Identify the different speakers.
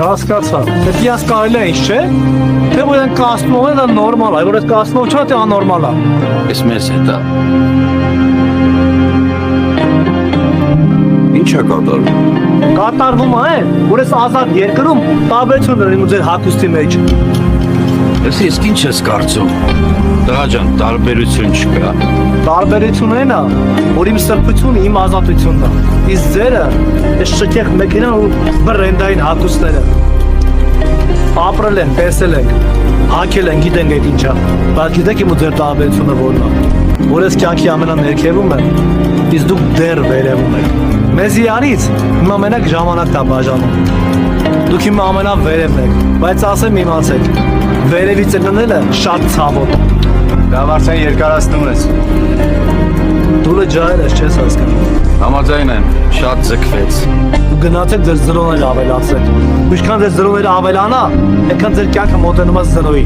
Speaker 1: Չհասկացա։ Դա ես կարելի է ինչ չէ։ Թե որ այն կասնով է դա նորմալ է, որ այդ կասնով չէ, դա աննորմալ է։
Speaker 2: Ես մեզ հետ է։ Ինչ է կատարվում։
Speaker 1: Կատարվում է, որ այս ազատ երկրում տարբերություն ունի ու ձեր հագուստի մեջ։
Speaker 2: Իսկ ինչ ես կարծում։ Տղա ջան, տարբերություն չկա։
Speaker 1: Տարբերությունն է, որ իմ սրբությունը իմ ազատությունն է։ Իսկ ձերը այս շքեղ մեքենան ու բրենդային հագուստները։ Ապրել են, տեսել են, հագել են, գիտենք այդ ինչա։ Բայց գիտեք իմ ու ձեր տարբերությունը որն է։ Որ այս կյանքի ամենաներքևում է, իսկ դուք դեռ վերևում եք։ Մեզի արից հիմա մենակ ժամանակ տա բաժանում։ Դուք հիմա ամենավերևն եք, բայց ասեմ իմացեք, վերևից ընկնելը շատ ցավոտ է։
Speaker 2: Լավ արդեն երկարացնում ես։
Speaker 1: Դու ջահել ես, չես հասկանում։
Speaker 2: Համաձայն եմ, շատ ձգվեց։
Speaker 1: Դու գնացեք ձեր զրոները ավելացեք։ Ինչքան ձեր զրոները ավելանա, այնքան ձեր կյանքը մոտենում է զրոյի։